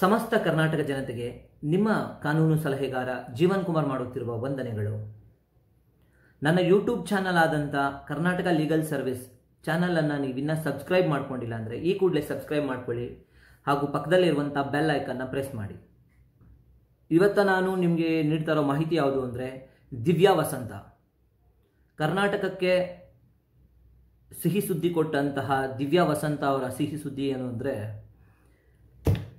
ಸಮಸ್ತ ಕರ್ನಾಟಕ ಜನತೆಗೆ ನಿಮ್ಮ ಕಾನೂನು ಸಲಹೆಗಾರ ಜೀವನ್ ಕುಮಾರ್ ಮಾಡುತ್ತಿರುವ ವಂದನೆಗಳು. ನನ್ನ ಯೂಟ್ಯೂಬ್ ಚಾನಲ್ ಆದಂಥ ಕರ್ನಾಟಕ ಲೀಗಲ್ ಸರ್ವಿಸ್ ಚಾನಲನ್ನು ನೀವಿನ್ನ ಸಬ್ಸ್ಕ್ರೈಬ್ ಮಾಡ್ಕೊಂಡಿಲ್ಲ ಅಂದರೆ ಈ ಕೂಡಲೇ ಸಬ್ಸ್ಕ್ರೈಬ್ ಮಾಡ್ಕೊಳ್ಳಿ ಹಾಗೂ ಪಕ್ಕದಲ್ಲಿರುವಂಥ ಬೆಲ್ ಐಕನ್ನ ಪ್ರೆಸ್ ಮಾಡಿ. ಇವತ್ತು ನಾನು ನಿಮಗೆ ನೀಡ್ತಾ ಇರೋ ಮಾಹಿತಿ ಯಾವುದು ಅಂದರೆ ದಿವ್ಯಾ ವಸಂತ ಕರ್ನಾಟಕಕ್ಕೆ ಸಿಹಿ ಸುದ್ದಿ ಕೊಟ್ಟಂತಹ ದಿವ್ಯಾ ವಸಂತ ಅವರ ಸಿಹಿ ಸುದ್ದಿ ಏನು ಅಂದರೆ,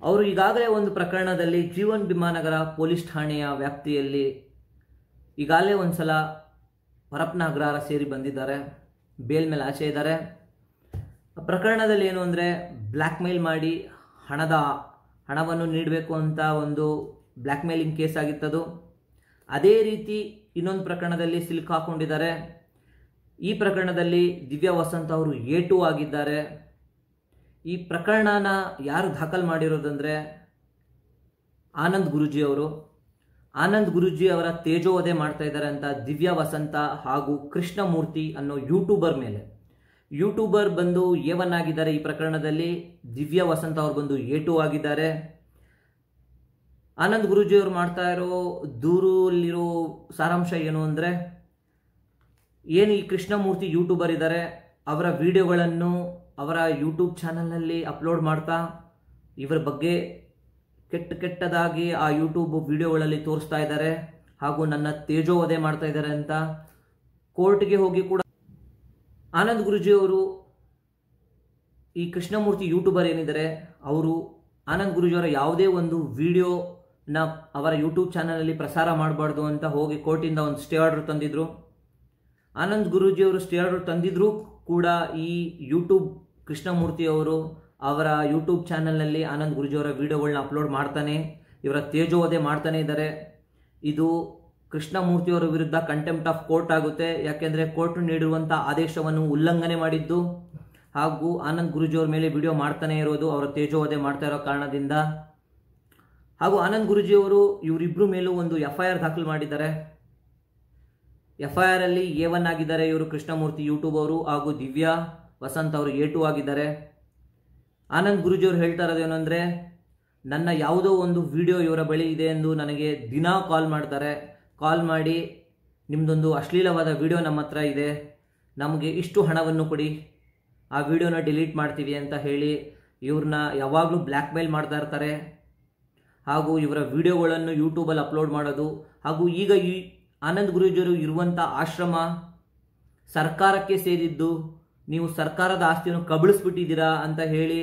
ಅವರು ಈಗಾಗಲೇ ಒಂದು ಪ್ರಕರಣದಲ್ಲಿ ಜೀವನ್ ಭೀಮಾನಗರ ಪೊಲೀಸ್ ಠಾಣೆಯ ವ್ಯಾಪ್ತಿಯಲ್ಲಿ ಈಗಾಗಲೇ ಒಂದು ಸಲ ಪರಪ್ಪನ ಅಗ್ರಹಾರ ಸೇರಿ ಬಂದಿದ್ದಾರೆ, ಬೇಲ್ ಮೇಲೆ ಆಚೆ ಇದ್ದಾರೆ. ಪ್ರಕರಣದಲ್ಲಿ ಏನು ಅಂದರೆ ಬ್ಲ್ಯಾಕ್ ಮೇಲ್ ಮಾಡಿ ಹಣವನ್ನು ನೀಡಬೇಕು ಅಂತ ಒಂದು ಬ್ಲ್ಯಾಕ್ ಮೇಲಿಂಗ್ ಕೇಸ್ ಆಗಿತ್ತದು. ಅದೇ ರೀತಿ ಇನ್ನೊಂದು ಪ್ರಕರಣದಲ್ಲಿ ಸಿಲುಕಾಕೊಂಡಿದ್ದಾರೆ. ಈ ಪ್ರಕರಣದಲ್ಲಿ ದಿವ್ಯಾ ವಸಂತ ಅವರು A2 ಆಗಿದ್ದಾರೆ. ಈ ಪ್ರಕರಣನ ಯಾರು ದಾಖಲು ಮಾಡಿರೋದಂದರೆ ಆನಂದ್ ಗುರೂಜಿ ಅವರು. ಆನಂದ್ ಗುರೂಜಿ ಅವರ ತೇಜೋವಧೆ ಮಾಡ್ತಾ ಇದ್ದಾರೆ ಅಂತ ದಿವ್ಯಾ ವಸಂತ ಹಾಗೂ ಕೃಷ್ಣಮೂರ್ತಿ ಅನ್ನೋ ಯೂಟ್ಯೂಬರ್ ಬಂದು A1 ಆಗಿದ್ದಾರೆ. ಈ ಪ್ರಕರಣದಲ್ಲಿ ದಿವ್ಯಾ ವಸಂತ ಅವರು ಬಂದು A2 ಆಗಿದ್ದಾರೆ. ಆನಂದ್ ಗುರೂಜಿ ಅವರು ಮಾಡ್ತಾ ಇರೋ ದೂರಲ್ಲಿರೋ ಸಾರಾಂಶ ಏನು ಅಂದರೆ, ಏನು ಈ ಕೃಷ್ಣಮೂರ್ತಿ ಯೂಟ್ಯೂಬರ್ ಇದ್ದಾರೆ ಅವರ ವಿಡಿಯೋಗಳನ್ನು ಅವರ ಯೂಟ್ಯೂಬ್ ಚಾನಲ್ನಲ್ಲಿ ಅಪ್ಲೋಡ್ ಮಾಡ್ತಾ ಇವರ ಬಗ್ಗೆ ಕೆಟ್ಟದಾಗಿ ಆ ಯೂಟ್ಯೂಬ್ ವಿಡಿಯೋಗಳಲ್ಲಿ ತೋರಿಸ್ತಾ ಇದ್ದಾರೆ ಹಾಗೂ ನನ್ನ ತೇಜೋವಧೆ ಮಾಡ್ತಾ ಇದ್ದಾರೆ ಅಂತ ಕೋರ್ಟ್ಗೆ ಹೋಗಿ ಕೂಡ ಆನಂದ್ ಗುರೂಜಿ ಅವರು ಈ ಕೃಷ್ಣಮೂರ್ತಿ ಯೂಟ್ಯೂಬರ್ ಏನಿದ್ದಾರೆ ಅವರು ಆನಂದ್ ಗುರೂಜಿ ಅವರ ಯಾವುದೇ ಒಂದು ವಿಡಿಯೋನ ಅವರ ಯೂಟ್ಯೂಬ್ ಚಾನಲಲ್ಲಿ ಪ್ರಸಾರ ಮಾಡಬಾರ್ದು ಅಂತ ಹೋಗಿ ಕೋರ್ಟಿಂದ ಒಂದು ಸ್ಟೇ ಆರ್ಡರ್ ತಂದಿದ್ರು. ಆನಂದ್ ಗುರೂಜಿ ಅವರು ಸ್ಟೇ ಆರ್ಡರ್ ತಂದಿದ್ರು ಕೂಡ ಈ ಯೂಟ್ಯೂಬ್ ಕೃಷ್ಣಮೂರ್ತಿ ಅವರು ಅವರ ಯೂಟ್ಯೂಬ್ ಚಾನಲ್ನಲ್ಲಿ ಆನಂದ್ ಗುರೂಜಿ ಅವರ ವಿಡಿಯೋಗಳನ್ನ ಅಪ್ಲೋಡ್ ಮಾಡ್ತಾನೆ, ಇವರ ತೇಜೋವಧೆ ಮಾಡ್ತಾನೆ ಇದ್ದಾರೆ. ಇದು ಕೃಷ್ಣಮೂರ್ತಿಯವರ ವಿರುದ್ಧ ಕಂಟೆಂಪ್ಟ್ ಆಫ್ ಕೋರ್ಟ್ ಆಗುತ್ತೆ. ಯಾಕೆಂದರೆ ಕೋರ್ಟ್ ನೀಡಿರುವಂಥ ಆದೇಶವನ್ನು ಉಲ್ಲಂಘನೆ ಮಾಡಿದ್ದು ಹಾಗೂ ಆನಂದ್ ಗುರೂಜಿ ಅವರ ಮೇಲೆ ವಿಡಿಯೋ ಮಾಡ್ತಾನೆ ಇರೋದು ಅವರ ತೇಜೋವಧೆ ಮಾಡ್ತಾ ಇರೋ ಕಾರಣದಿಂದ. ಹಾಗೂ ಆನಂದ್ ಗುರೂಜಿ ಅವರು ಇವರಿಬ್ಬರ ಮೇಲೂ ಒಂದು FIR ದಾಖಲು ಮಾಡಿದ್ದಾರೆ. FIR ಅಲ್ಲಿ A1 ಆಗಿದ್ದಾರೆ ಇವರು ಕೃಷ್ಣಮೂರ್ತಿ ಯೂಟ್ಯೂಬ್ ಅವರು ಹಾಗೂ ದಿವ್ಯಾ ವಸಂತ್ ಅವರು A2 ಆಗಿದ್ದಾರೆ. ಆನಂದ್ ಗುರೂಜಿ ಅವರು ಹೇಳ್ತಾ ಇರೋದೇನು ಅಂದರೆ, ನನ್ನ ಯಾವುದೋ ಒಂದು ವಿಡಿಯೋ ಇವರ ಬಳಿ ಇದೆ ಎಂದು ನನಗೆ ದಿನಾ ಕಾಲ್ ಮಾಡ್ತಾರೆ. ಕಾಲ್ ಮಾಡಿ ನಿಮ್ಮದೊಂದು ಅಶ್ಲೀಲವಾದ ವಿಡಿಯೋ ನಮ್ಮ ಹತ್ರ ಇದೆ, ನಮಗೆ ಇಷ್ಟು ಹಣವನ್ನು ಕೊಡಿ, ಆ ವಿಡಿಯೋನ ಡಿಲೀಟ್ ಮಾಡ್ತೀವಿ ಅಂತ ಹೇಳಿ ಇವ್ರನ್ನ ಯಾವಾಗಲೂ ಬ್ಲ್ಯಾಕ್ ಮೇಲ್ ಮಾಡ್ತಾ ಇರ್ತಾರೆ. ಹಾಗೂ ಇವರ ವಿಡಿಯೋಗಳನ್ನು ಯೂಟ್ಯೂಬಲ್ಲಿ ಅಪ್ಲೋಡ್ ಮಾಡೋದು ಹಾಗೂ ಈಗ ಈ ಆನಂದ್ ಗುರೂಜಿಯವರು ಇರುವಂಥ ಆಶ್ರಮ ಸರ್ಕಾರಕ್ಕೆ ಸೇರಿದ್ದು, ನೀವು ಸರ್ಕಾರದ ಆಸ್ತಿಯನ್ನು ಕಬಳಿಸ್ಬಿಟ್ಟಿದ್ದೀರಾ ಅಂತ ಹೇಳಿ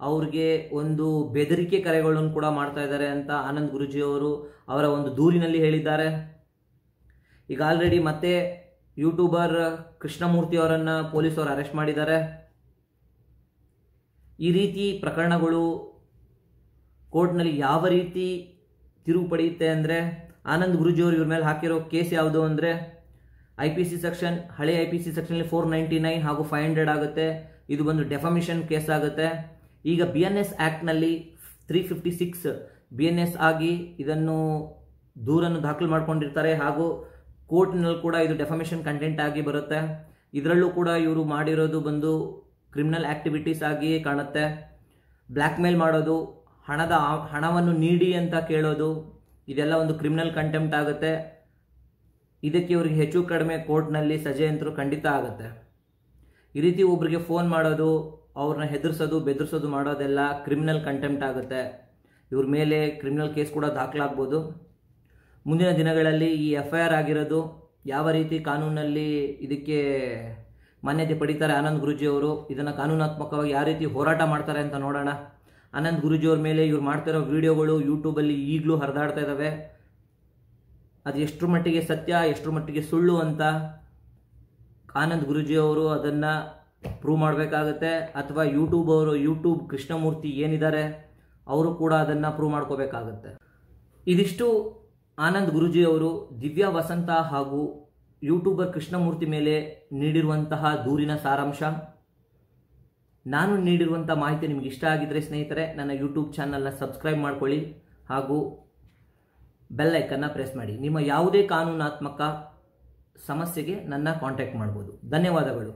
ಅವ್ರಿಗೆ ಒಂದು ಬೆದರಿಕೆ ಕರೆಗಳನ್ನು ಕೂಡ ಮಾಡ್ತಾ ಇದ್ದಾರೆ ಅಂತ ಆನಂದ್ ಗುರೂಜಿ ಅವರು ಅವರ ಒಂದು ದೂರಿನಲ್ಲಿ ಹೇಳಿದ್ದಾರೆ. ಈಗ ಆಲ್ರೆಡಿ ಮತ್ತೆ ಯೂಟ್ಯೂಬರ್ ಕೃಷ್ಣಮೂರ್ತಿ ಅವರನ್ನು ಪೊಲೀಸರು ಅರೆಸ್ಟ್ ಮಾಡಿದ್ದಾರೆ. ಈ ರೀತಿ ಪ್ರಕರಣಗಳು ಕೋರ್ಟ್ನಲ್ಲಿ ಯಾವ ರೀತಿ ತಿರುವು ಪಡೆಯುತ್ತೆ ಅಂದರೆ, ಆನಂದ್ ಗುರೂಜಿ ಅವರು ಇವ್ರ ಮೇಲೆ ಹಾಕಿರೋ ಕೇಸ್ ಯಾವುದು ಅಂದರೆ IPC ಸೆಕ್ಷನ್, ಹಳೆ IPC ಸೆಕ್ಷನಲ್ಲಿ 499 ಹಾಗೂ 500 ಆಗುತ್ತೆ. ಇದು ಬಂದು ಡೆಫಮೇಷನ್ ಕೇಸ್ ಆಗುತ್ತೆ. ಈಗ BNS ಆ್ಯಕ್ಟ್ನಲ್ಲಿ 356 BNS ಆಗಿ ಇದನ್ನು ದೂರನ್ನು ದಾಖಲು ಮಾಡ್ಕೊಂಡಿರ್ತಾರೆ ಹಾಗೂ ಕೋರ್ಟ್ನಲ್ಲಿ ಕೂಡ ಇದು ಡೆಫಮೇಷನ್ ಕಂಟೆಂಟ್ ಆಗಿ ಬರುತ್ತೆ. ಇದರಲ್ಲೂ ಕೂಡ ಇವರು ಮಾಡಿರೋದು ಬಂದು ಕ್ರಿಮಿನಲ್ ಆ್ಯಕ್ಟಿವಿಟೀಸ್ ಆಗಿ ಕಾಣುತ್ತೆ. ಬ್ಲ್ಯಾಕ್ ಮೇಲ್ ಮಾಡೋದು, ಹಣವನ್ನು ನೀಡಿ ಅಂತ ಕೇಳೋದು, ಇದೆಲ್ಲ ಒಂದು ಕ್ರಿಮಿನಲ್ ಕಂಟೆಂಪ್ಟ್ ಆಗುತ್ತೆ. ಇದಕ್ಕೆ ಇವರಿಗೆ ಹೆಚ್ಚು ಕಡಿಮೆ ಕೋರ್ಟ್ನಲ್ಲಿ ಸಜೆ ಅಂತರೂ ಖಂಡಿತ ಆಗುತ್ತೆ. ಈ ರೀತಿ ಒಬ್ಬರಿಗೆ ಫೋನ್ ಮಾಡೋದು, ಅವ್ರನ್ನ ಹೆದರ್ಸೋದು ಬೆದರ್ಸೋದು ಮಾಡೋದೆಲ್ಲ ಕ್ರಿಮಿನಲ್ ಕಂಟೆಂಪ್ಟ್ ಆಗುತ್ತೆ. ಇವ್ರ ಮೇಲೆ ಕ್ರಿಮಿನಲ್ ಕೇಸ್ ಕೂಡ ದಾಖಲಾಗ್ಬೋದು. ಮುಂದಿನ ದಿನಗಳಲ್ಲಿ ಈ FIR ಆಗಿರೋದು ಯಾವ ರೀತಿ ಕಾನೂನಲ್ಲಿ ಇದಕ್ಕೆ ಮಾನ್ಯತೆ ಪಡಿತಾರೆ ಆನಂದ್ ಗುರೂಜಿ ಅವರು, ಇದನ್ನು ಕಾನೂನಾತ್ಮಕವಾಗಿ ಯಾವ ರೀತಿ ಹೋರಾಟ ಮಾಡ್ತಾರೆ ಅಂತ ನೋಡೋಣ. ಆನಂದ್ ಗುರೂಜಿ ಅವ್ರ ಮೇಲೆ ಇವ್ರು ಮಾಡ್ತಿರೋ ವಿಡಿಯೋಗಳು ಯೂಟ್ಯೂಬಲ್ಲಿ ಈಗಲೂ ಹರಿದಾಡ್ತಾ ಇದ್ದಾವೆ. ಅದು ಎಷ್ಟರ ಮಟ್ಟಿಗೆ ಸತ್ಯ ಎಷ್ಟರ ಮಟ್ಟಿಗೆ ಸುಳ್ಳು ಅಂತ ಆನಂದ್ ಗುರೂಜಿ ಅವರು ಅದನ್ನು ಪ್ರೂವ್ ಮಾಡಬೇಕಾಗತ್ತೆ, ಅಥವಾ ಯೂಟ್ಯೂಬ್ ಕೃಷ್ಣಮೂರ್ತಿ ಏನಿದ್ದಾರೆ ಅವರು ಕೂಡ ಅದನ್ನು ಪ್ರೂವ್ ಮಾಡ್ಕೋಬೇಕಾಗತ್ತೆ. ಇದಿಷ್ಟು ಆನಂದ್ ಗುರೂಜಿ ಅವರು ದಿವ್ಯಾ ವಸಂತ ಹಾಗೂ ಯೂಟ್ಯೂಬರ್ ಕೃಷ್ಣಮೂರ್ತಿ ಮೇಲೆ ನೀಡಿರುವಂತಹ ದೂರಿನ ಸಾರಾಂಶ. ನಾನು ನೀಡಿರುವಂಥ ಮಾಹಿತಿ ನಿಮಗೆ ಇಷ್ಟ ಆಗಿದ್ದರೆ ಸ್ನೇಹಿತರೆ ನನ್ನ ಯೂಟ್ಯೂಬ್ ಚಾನಲ್ನ ಸಬ್ಸ್ಕ್ರೈಬ್ ಮಾಡ್ಕೊಳ್ಳಿ ಹಾಗೂ ಬೆಲ್ ಐಕನ್ನ ಪ್ರೆಸ್ ಮಾಡಿ. ನಿಮ್ಮ ಯಾವುದೇ ಕಾನೂನಾತ್ಮಕ ಸಮಸ್ಯೆಗೆ ನನ್ನ ಕಾಂಟ್ಯಾಕ್ಟ್ ಮಾಡ್ಬೋದು. ಧನ್ಯವಾದಗಳು.